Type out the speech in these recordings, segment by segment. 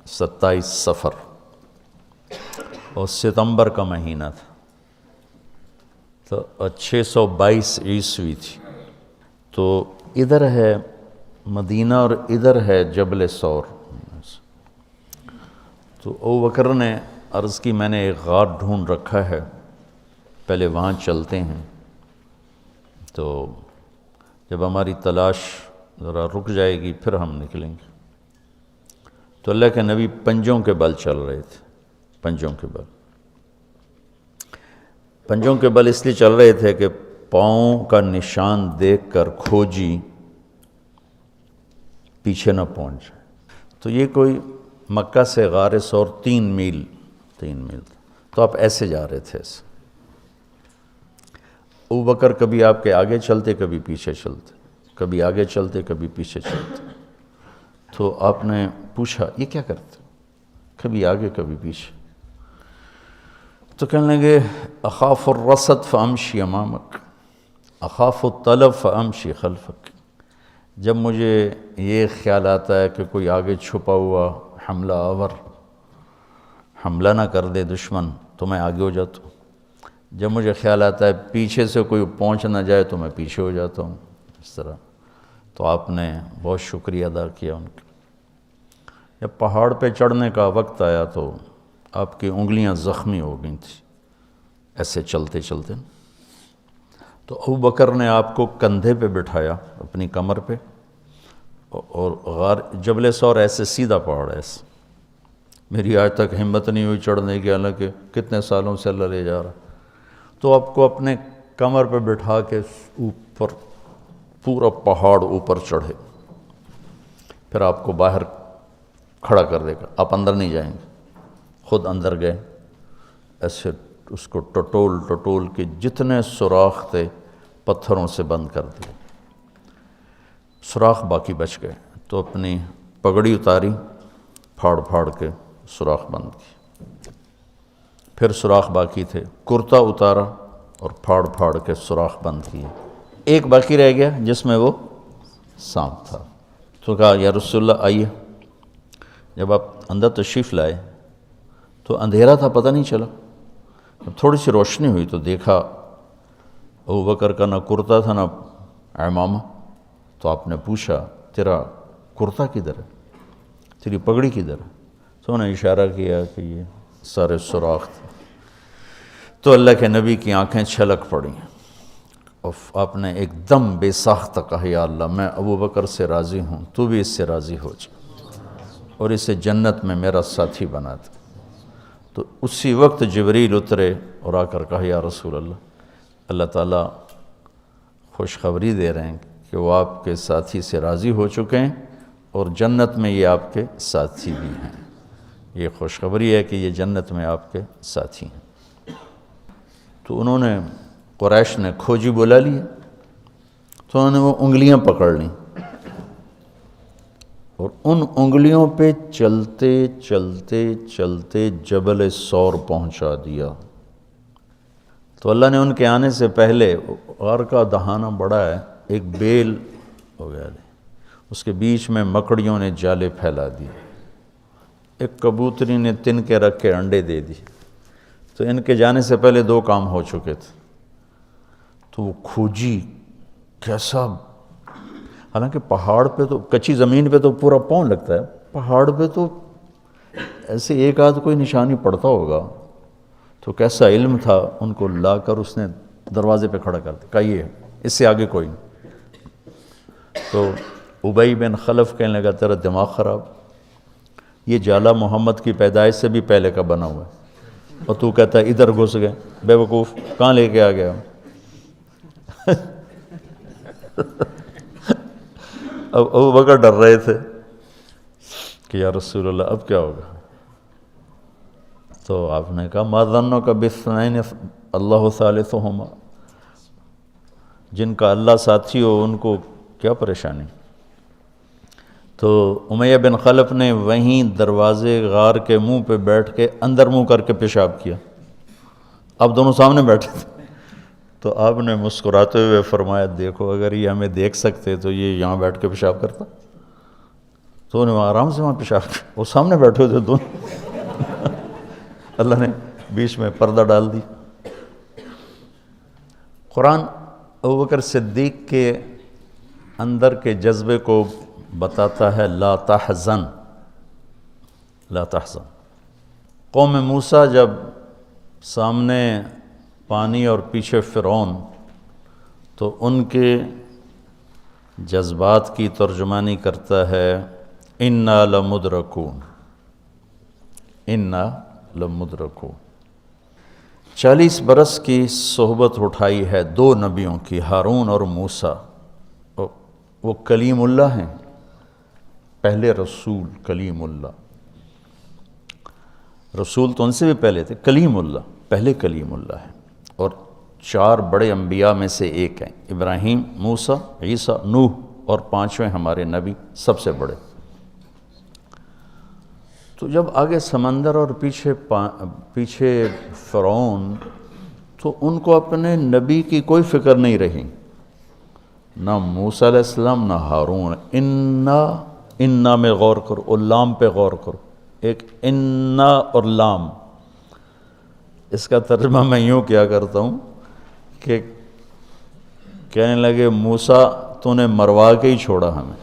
27 صفر اور ستمبر کا مہینہ تھا، تو 622 عیسوی تھی۔ تو ادھر ہے مدینہ اور ادھر ہے جبل ثور۔ تو ابو بکر نے عرض کی میں نے ایک غار ڈھونڈ رکھا ہے، پہلے وہاں چلتے ہیں، تو جب ہماری تلاش ذرا رک جائے گی پھر ہم نکلیں گے۔ تو اللہ کے نبی پنجوں کے بل چل رہے تھے، پنجوں کے بل۔ پنجوں کے بل اس لیے چل رہے تھے کہ پاؤں کا نشان دیکھ کر کھوجی پیچھے نہ پہنچ جائے۔ تو یہ کوئی مکہ سے غار ثور 3 میل تھا، تو آپ ایسے جا رہے تھے ایسے۔ ابو بکر کبھی آپ کے آگے چلتے کبھی پیچھے چلتے، کبھی آگے چلتے کبھی پیچھے چلتے۔ تو آپ نے پوچھا یہ کیا کرتے؟ کبھی آگے کبھی پیچھے۔ تو کہنے لگے اخاف الرصد فامشی امامک، اخاف الطلب فامشی خلفک۔ جب مجھے یہ خیال آتا ہے کہ کوئی آگے چھپا ہوا حملہ آور حملہ نہ کر دے دشمن تو میں آگے ہو جاتا ہوں، جب مجھے خیال آتا ہے پیچھے سے کوئی پہنچ نہ جائے تو میں پیچھے ہو جاتا ہوں، اس طرح۔ تو آپ نے بہت شکریہ ادا کیا ان کا۔ جب پہاڑ پہ چڑھنے کا وقت آیا تو آپ کی انگلیاں زخمی ہو گئی تھیں ایسے چلتے چلتے۔ تو ابو بکر نے آپ کو کندھے پہ بٹھایا اپنی کمر پہ، اور غار جبل ثور ایسے سیدھا پہاڑ ہے ایسے، میری آج تک ہمت نہیں ہوئی چڑھنے کی، حالانکہ کتنے سالوں سے اللہ لے جا رہا۔ تو آپ کو اپنے کمر پہ بٹھا کے اوپر پورا پہاڑ اوپر چڑھے، پھر آپ کو باہر کھڑا کر دے گا، آپ اندر نہیں جائیں گے۔ خود اندر گئے، ایسے اس کو ٹٹول کے جتنے سوراخ تھے پتھروں سے بند کر دیے، سوراخ باقی بچ گئے۔ تو اپنی پگڑی اتاری، پھاڑ کے سوراخ بند کی، پھر سوراخ باقی تھے، کرتا اتارا اور پھاڑ کے سوراخ بند کیے۔ ایک باقی رہ گیا جس میں وہ سانپ تھا۔ تو کہا یا رسول اللہ آئیے۔ جب آپ اندر تشریف لائے تو اندھیرا تھا، پتہ نہیں چلا۔ جب تھوڑی سی روشنی ہوئی تو دیکھا ابو بکر کا نہ کرتا تھا نہ عمامہ۔ تو آپ نے پوچھا تیرا کرتا کدھر ہے، تیری پگڑی کدھر ہے؟ تو انہوں نے اشارہ کیا کہ یہ سارے سوراخ تھے۔ تو اللہ کے نبی کی آنکھیں چھلک پڑیں، اور آپ نے ایک دم بے ساختہ کہا یا اللہ میں ابو بکر سے راضی ہوں، تو بھی اس سے راضی ہو جا اور اسے جنت میں میرا ساتھی بنا دے۔ تو اسی وقت جبریل اترے اور آ کر کہا یا رسول اللہ تعالیٰ خوشخبری دے رہے ہیں کہ وہ آپ کے ساتھی سے راضی ہو چکے ہیں اور جنت میں یہ آپ کے ساتھی بھی ہیں۔ یہ خوشخبری ہے کہ یہ جنت میں آپ کے ساتھی ہیں۔ تو انہوں نے قریش نے کھوجی بلا لیا، تو انہوں نے وہ انگلیاں پکڑ لیں اور ان انگلیوں پہ چلتے چلتے چلتے جبل ثور پہنچا دیا۔ تو اللہ نے ان کے آنے سے پہلے، غار کا دہانہ بڑا ہے، ایک بیل ہو گیا، اس کے بیچ میں مکڑیوں نے جالے پھیلا دیے، ایک کبوتری نے تن کے رکھ کے انڈے دے دی۔ تو ان کے جانے سے پہلے 2 کام ہو چکے تھے۔ تو وہ کھوجی کیسا، حالانکہ پہاڑ پہ تو کچی زمین پہ تو پورا پاؤں لگتا ہے، پہاڑ پہ تو ایسے ایک آدھ کوئی نشانی پڑتا ہوگا۔ تو کیسا علم تھا، ان کو لا کر اس نے دروازے پہ کھڑا کر دیا، کہا یہ اس سے آگے کوئی نہیں۔ تو ابی بن خلف کہنے لگا تیرا دماغ خراب، یہ جالا محمد کی پیدائش سے بھی پہلے کا بنا ہوا ہے، اور تو کہتا ہے ادھر گھس گئے، بے وقوف کہاں لے کے آ گیا؟ اب ابو بکر ڈر رہے تھے کہ یا رسول اللہ اب کیا ہوگا؟ تو آپ نے کہا ما ظنک باثنین اللہ ثالثہما، جن کا اللہ ساتھی ہو ان کو کیا پریشانی۔ تو امیہ بن خلف نے وہیں دروازے غار کے منہ پہ بیٹھ کے اندر منہ کر کے پیشاب کیا، اب دونوں سامنے بیٹھے تھے۔ تو آپ نے مسکراتے ہوئے فرمایا دیکھو اگر یہ ہمیں دیکھ سکتے تو یہ یہاں بیٹھ کے پیشاب کرتا۔ تو انہیں آرام سے وہاں پیشاب کیا، وہ سامنے بیٹھے ہوئے تھے دونوں اللہ نے بیچ میں پردہ ڈال دی۔ قرآن ابوبکر صدیق کے اندر کے جذبے کو بتاتا ہے، لا تحزن، لا تحزن۔ قوم موسیٰ جب سامنے پانی اور پیچھے فرعون، تو ان کے جذبات کی ترجمانی کرتا ہے انا لمدرکون، انا لمدرکون۔ 40 برس کی صحبت اٹھائی ہے دو نبیوں کی، ہارون اور موسیٰ۔ وہ کلیم اللہ ہیں، پہلے رسول کلیم اللہ، رسول تو ان سے بھی پہلے تھے، کلیم اللہ پہلے کلیم اللہ ہے، اور 4 بڑے انبیاء میں سے ایک ہیں، ابراہیم، موسیٰ، عیسیٰ، نوح، اور 5ویں ہمارے نبی سب سے بڑے۔ تو جب آگے سمندر اور پیچھے فرعون، تو ان کو اپنے نبی کی کوئی فکر نہیں رہی، نہ موسیٰ علیہ السلام نہ ہارون۔ انا میں غور کرو، اور لام پہ غور کرو، ایک انا اور لام، اس کا ترجمہ میں یوں کیا کرتا ہوں کہ کہنے لگے موسیٰ تو نے مروا کے ہی چھوڑا ہمیں،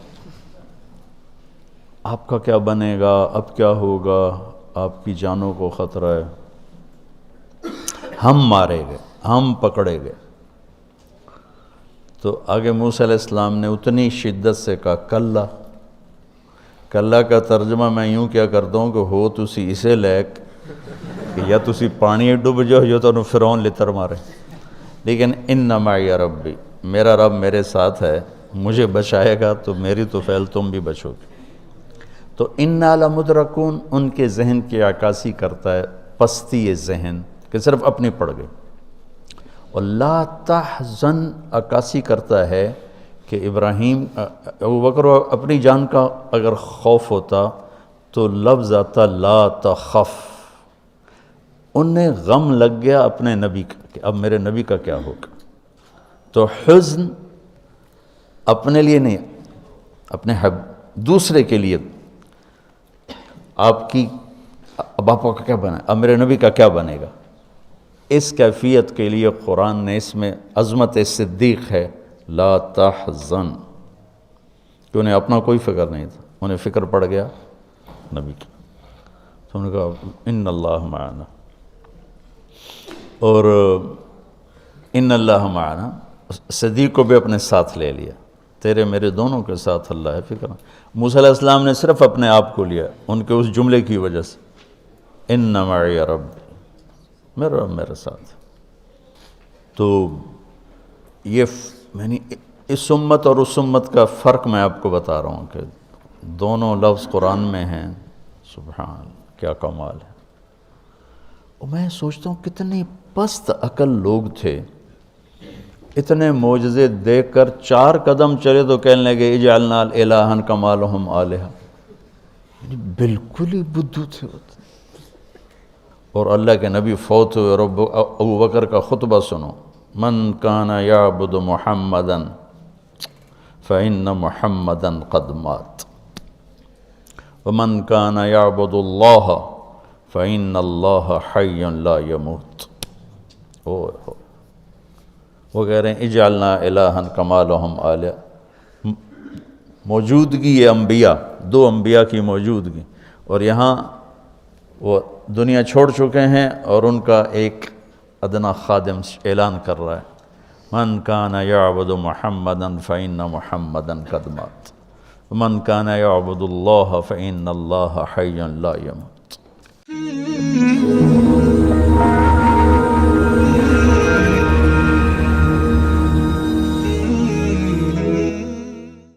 آپ کا کیا بنے گا، اب کیا ہوگا، آپ کی جانوں کو خطرہ ہے، ہم مارے گئے، ہم پکڑے گئے۔ تو آگے موسیٰ علیہ السلام نے اتنی شدت سے کہا کلا۔ کلا کا ترجمہ میں یوں کیا کرتا ہوں کہ ہو تسی اسے لیک کہ یا تسی پانی ڈوب جاؤ یا تو فرعون لتر مارے، لیکن ان معی ربی، میرا رب میرے ساتھ ہے، مجھے بچائے گا تو میری تو فعل تم بھی بچو گے۔ تو انا لمدرکون ان کے ذہن کی عکاسی کرتا ہے، پستی ذہن کہ صرف اپنی پڑ گئی، اور لا تحزن عکاسی کرتا ہے کہ ابراہیم ابوبکر اپنی جان کا اگر خوف ہوتا تو لفظ آتا لا تخف، انہیں غم لگ گیا اپنے نبی کا کہ اب میرے نبی کا کیا ہوگا۔ تو حزن اپنے لیے نہیں، اپنے دوسرے کے لیے، آپ کی اب آپ کا کیا بنا، اب میرے نبی کا کیا بنے گا، اس کیفیت کے لیے قرآن نے اس میں عظمت صدیق ہے، لا تحزن، کہ انہیں اپنا کوئی فکر نہیں تھا، انہیں فکر پڑ گیا نبی کی۔ تو انہوں نے کہا ان اللہ معنا، اور ان اللہ معنا صدیق کو بھی اپنے ساتھ لے لیا، تیرے میرے دونوں کے ساتھ اللہ ہے، فکر۔ موسیٰ علیہ السلام نے صرف اپنے آپ کو لیا ان کے اس جملے کی وجہ سے، ان معی ربی، میرا رب میرے ساتھ۔ تو یہ یعنی اس امت اور اس امت کا فرق میں آپ کو بتا رہا ہوں کہ دونوں لفظ قرآن میں ہیں، سبحان، کیا کمال ہے۔ اور میں سوچتا ہوں کتنے پست عقل لوگ تھے، اتنے معجزے دیکھ کر 4 قدم چلے تو کہنے لگے اجعلنا الہا کما لہم آلہہ، یعنی بالکل ہی بدھو تھے۔ اور اللہ کے نبی فوت ہوئے، رب ابوبکر کا خطبہ سنو، من کان یعبد محمدا فإن محمدا قد مات ومن کان یعبد اللہ فإن اللہ حی لا یموت۔ وہ کہہ رہے ہیں اجعلنا الہا کما لہم آلہہ، موجودگی یہ انبیاء، 2 انبیاء کی موجودگی، اور یہاں وہ دنیا چھوڑ چکے ہیں اور ان کا ایک ادنا خادم اعلان کر رہا ہے، من کان یعبد محمدا فإن محمدا قد مات ومن کان یعبد اللہ فإن اللہ حی لا یموت۔